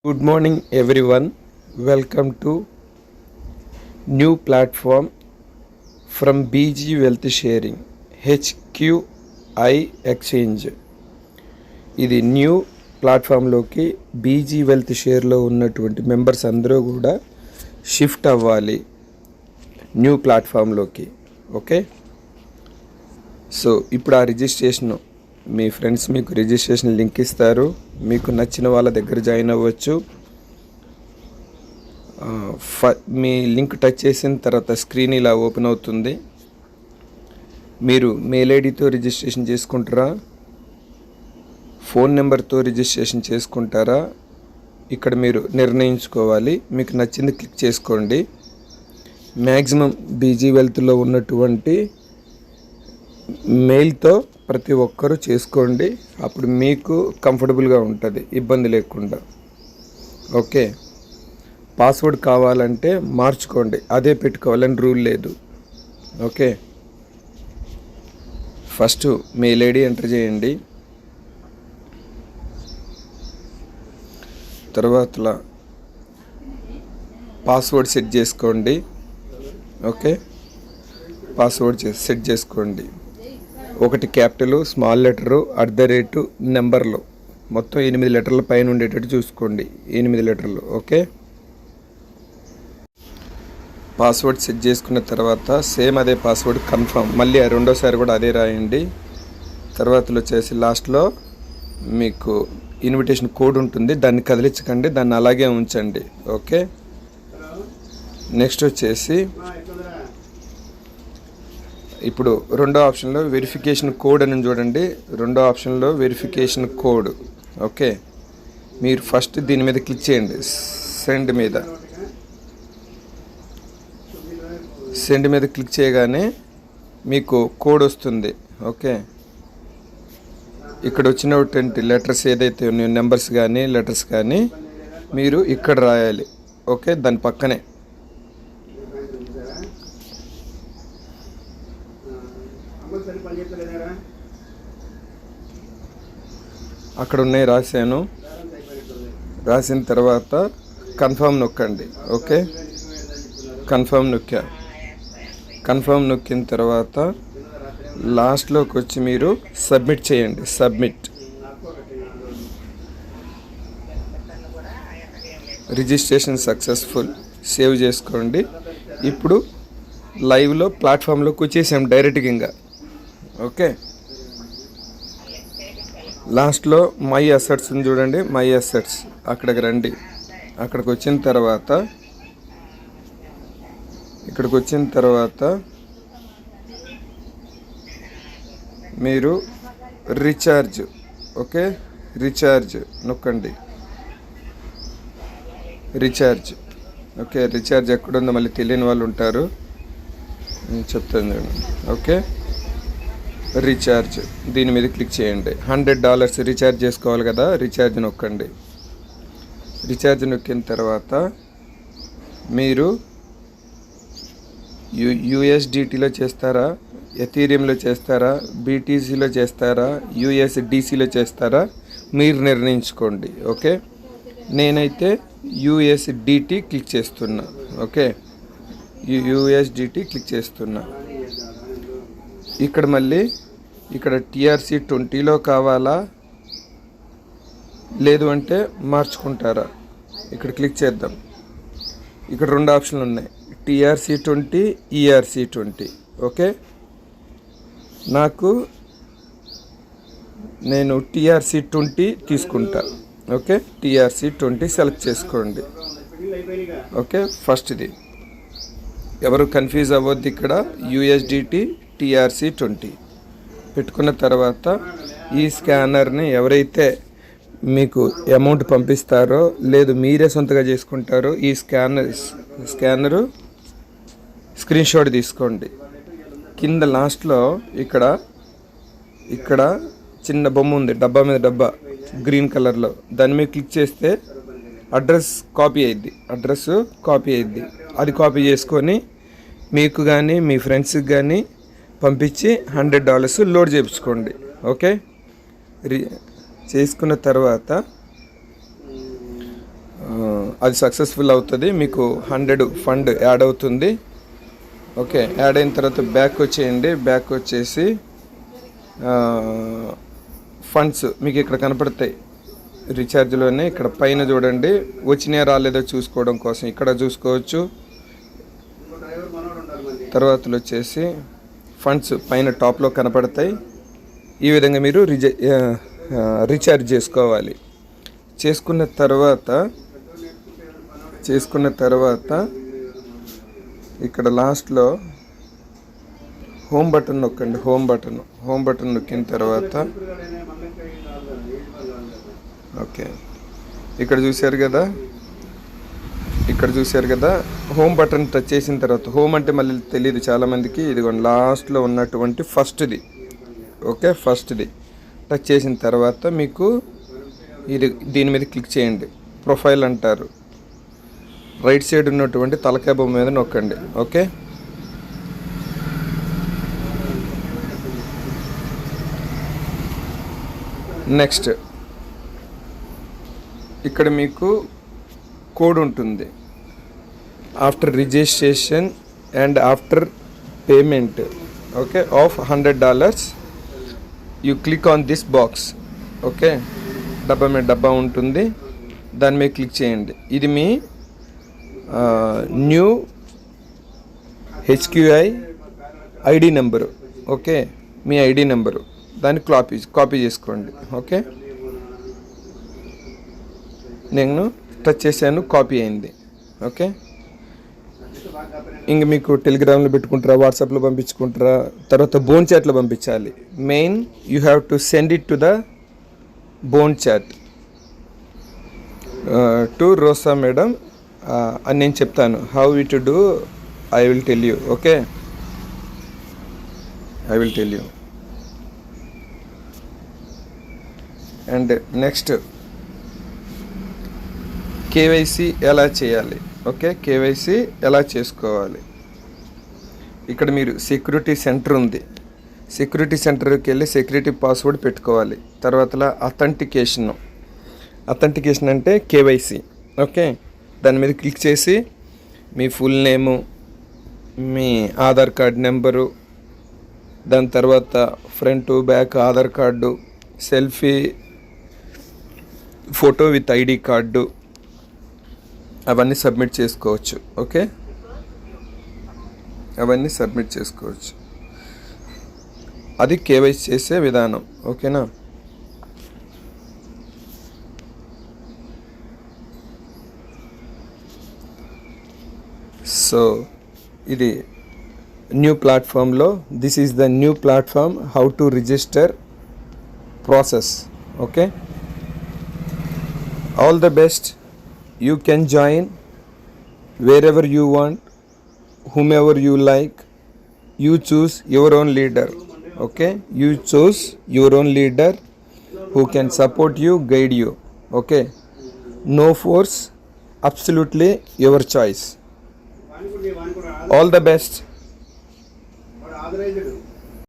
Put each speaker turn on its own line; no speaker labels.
Good morning everyone. Welcome to new platform from BG Wealth Sharing HQI Exchange. ఇది new ప్లాట్ఫామ్లోకి BG wealth షేర్లో ఉన్నటువంటి members అందరూ కూడా shift అవ్వాలి new ప్లాట్ఫామ్లోకి. Okay, so ఇప్పుడు ఆ రిజిస్ట్రేషన్ మీ friends మీకు రిజిస్ట్రేషన్ లింక్ ఇస్తారు. మీకు నచ్చిన వాళ్ళ దగ్గర జాయిన్ అవ్వచ్చు. మీ లింక్ టచ్ చేసిన తర్వాత స్క్రీన్ ఇలా ఓపెన్ అవుతుంది. మీరు మెయిల్ ఐడితో రిజిస్ట్రేషన్ చేసుకుంటారా, ఫోన్ నెంబర్తో రిజిస్ట్రేషన్ చేసుకుంటారా, ఇక్కడ మీరు నిర్ణయించుకోవాలి. మీకు నచ్చింది క్లిక్ చేసుకోండి. మ్యాక్సిమం బీజీ వెల్త్లో ఉన్నటువంటి మెయిల్తో ప్రతి ఒక్కరూ చేసుకోండి. అప్పుడు మీకు కంఫర్టబుల్గా ఉంటుంది, ఇబ్బంది లేకుండా. ఓకే, పాస్వర్డ్ కావాలంటే మార్చుకోండి, అదే పెట్టుకోవాలని రూల్ లేదు. Okay, first mail ID enter చేయండి. తర్వాత పాస్వర్డ్ సెట్ చేసుకోండి. ఓకే, పాస్వర్డ్ సెట్ చేసుకోండి. ఒకటి క్యాపిటల్, స్మాల్ లెటరు, @ నెంబర్లు, మొత్తం 8 లెటర్ల పైన ఉండేటట్టు చూసుకోండి. 8 లెటర్లు. ఓకే, పాస్వర్డ్ సెట్ చేసుకున్న తర్వాత సేమ్ అదే పాస్వర్డ్ కన్ఫర్మ్, మళ్ళీ రెండోసారి కూడా అదే రాయండి. తర్వాత వచ్చేసి లాస్ట్లో మీకు ఇన్విటేషన్ కోడ్ ఉంటుంది, దాన్ని కదిలించకండి, దాన్ని అలాగే ఉంచండి. ఓకే, నెక్స్ట్ వచ్చేసి ఇప్పుడు రెండో ఆప్షన్లో వెరిఫికేషన్ కోడ్ అని చూడండి. రెండో ఆప్షన్లో వెరిఫికేషన్ కోడ్. ఓకే, మీరు ఫస్ట్ దీని మీద క్లిక్ చేయండి. సెండ్ మీద క్లిక్ చేయగానే మీకు కోడ్ వస్తుంది. ఓకే, ఇక్కడ వచ్చినటువంటి లెటర్స్ ఏదైతే ఉన్నాయో, నెంబర్స్ కానీ లెటర్స్ కానీ మీరు ఇక్కడ రాయాలి. ఓకే, దాని పక్కనే అక్కడ ఉన్నాయి రాశాను. రాసిన తర్వాత కన్ఫర్మ్ నొక్కండి. ఓకే, కన్ఫర్మ్ నొక్కిన తర్వాత లాస్ట్లోకి వచ్చి మీరు సబ్మిట్ చేయండి. Submit, registration successful. సేవ్ చేసుకోండి. ఇప్పుడు లైవ్లో ప్లాట్ఫామ్లోకి వచ్చేసాం డైరెక్ట్గా ఇంకా. ఓకే, లాస్ట్లో మై అసెట్స్ చూడండి. మై అసెట్స్ అక్కడికి రండి. అక్కడికి వచ్చిన తర్వాత మీరు రీఛార్జ్. ఓకే, రీఛార్జ్ నొక్కండి. రీఛార్జ్. ఓకే, రీఛార్జ్ ఎక్కడుందో మళ్ళీ తెలియని వాళ్ళు ఉంటారు, నేను చెప్తాను చూడండి. ఓకే, రీఛార్జ్ దీని మీద క్లిక్ చేయండి. $100 రీఛార్జ్ చేసుకోవాలి కదా, రీఛార్జ్ నొక్కండి. రీఛార్జ్ నొక్కిన తర్వాత మీరు USDTలో చేస్తారా, ఎథీరియంలో చేస్తారా, BTCలో చేస్తారా, USDCలో చేస్తారా, మీరు నిర్ణయించుకోండి. ఓకే, నేనైతే USDT క్లిక్ చేస్తున్నా. ఓకే, USDT క్లిక్ చేస్తున్నా. ఇక్కడ మళ్ళీ ఇక్కడ TRC20లో కావాలా, లేదు అంటే మార్చుకుంటారా, ఇక్కడ క్లిక్ చేద్దాం. ఇక్కడ 2 ఆప్షన్లు ఉన్నాయి, TRC20, ERC20. ఓకే, నేను TRC20 తీసుకుంటా. ఓకే, TRC20 సెలెక్ట్ చేసుకోండి. ఓకే, ఫస్ట్ది ఎవరు కన్ఫ్యూజ్ అవ్వద్దు. ఇక్కడ USDT TRC20 పెట్టుకున్న తర్వాత ఈ స్కానర్ని ఎవరైతే మీకు అమౌంట్ పంపిస్తారో, లేదు మీరే సొంతగా చేసుకుంటారో, ఈ స్కానరు స్క్రీన్ షాట్ తీసుకోండి. కింద లాస్ట్లో ఇక్కడ చిన్న బొమ్మ ఉంది, డబ్బా మీద డబ్బా గ్రీన్ కలర్లో, దాని మీద క్లిక్ చేస్తే అడ్రస్ కాపీ అయ్యిద్ది. అది కాపీ చేసుకొని మీకు కానీ మీ ఫ్రెండ్స్కి కానీ పంపించి $100 లోడ్ చేయించుకోండి. ఓకే, చేసుకున్న తర్వాత అది సక్సెస్ఫుల్ అవుతుంది, మీకు 100 ఫండ్ యాడ్ అవుతుంది. ఓకే, యాడ్ అయిన తర్వాత బ్యాక్ వచ్చేయండి. బ్యాక్ వచ్చేసి ఫండ్స్ మీకు ఇక్కడ కనపడతాయి రీఛార్జ్లోనే. ఇక్కడ పైన చూడండి, వచ్చినాయా రాలేదో చూసుకోవడం కోసం ఇక్కడ చూసుకోవచ్చు. తర్వాత వచ్చేసి ఫండ్స్ పైన టాప్లో కనపడతాయి. ఈ విధంగా మీరు రీఛార్జ్ చేసుకోవాలి. చేసుకున్న తర్వాత ఇక్కడ లాస్ట్లో హోమ్ బటన్ నొక్కండి. హోమ్ బటన్ నొక్కిన తర్వాత ఓకే, ఇక్కడ చూశారు కదా హోమ్ బటన్ టచ్ చేసిన తర్వాత, హోమ్ అంటే మళ్ళీ తెలియదు చాలామందికి, ఇదిగోండి లాస్ట్లో ఉన్నటువంటి ఫస్ట్ది. ఓకే, ఫస్ట్ది టచ్ చేసిన తర్వాత మీకు దీని మీద క్లిక్ చేయండి. ప్రొఫైల్ అంటారు. రైట్ సైడ్ ఉన్నటువంటి తలకాయ బొమ్మ మీద నొక్కండి. ఓకే, నెక్స్ట్ ఇక్కడ మీకు కోడ్ ఉంటుంది. After registration and after payment okay of $100 you click on this box. Okay, డబ్బా మీద డబ్బా ఉంటుంది, దాని మీద క్లిక్ చేయండి. ఇది మీ new HQI ID number. Okay, మీ ఐడి నెంబరు, దాన్ని కాపీ చేసుకోండి. ఓకే, నేను టచ్ చేశాను, కాపీ అయింది. ఓకే, ఇంక మీకు టెలిగ్రామ్లో పెట్టుకుంటారా, వాట్సాప్లో పంపించుకుంటారా, తర్వాత బోన్ చాట్లో పంపించాలి. Main you have to send it to the bone chat to Rosa madam అని నేను చెప్తాను. How it do I will tell you. Okay, I will tell you. And next KYC ఎలా చేయాలి. ఓకే, కేవైసీ ఎలా చేసుకోవాలి. ఇక్కడ మీరు సెక్యూరిటీ సెంటర్ ఉంది, సెక్యూరిటీ సెంటర్కి వెళ్ళి సెక్యూరిటీ పాస్వర్డ్ పెట్టుకోవాలి. తర్వాత అథెంటికేషన్ అంటే కేవైసీ. ఓకే, దాని మీద క్లిక్ చేసి మీ ఫుల్ నేము, మీ ఆధార్ కార్డ్ నెంబరు, దాని తర్వాత front back Aadhaar card, selfie photo with ID card, అవన్నీ సబ్మిట్ చేసుకోవచ్చు. ఓకే, అవన్నీ సబ్మిట్ చేసుకోవచ్చు. అది కేవైసీ చేసే విధానం. ఓకేనా. సో ఇది న్యూ ప్లాట్ఫామ్లో, this is the new platform how to register process. Okay, all the best. You can join wherever you want, whomever you like. You choose your own leader. Okay, you choose your own leader who can support you, guide you. Okay, no force, absolutely your choice. All the best.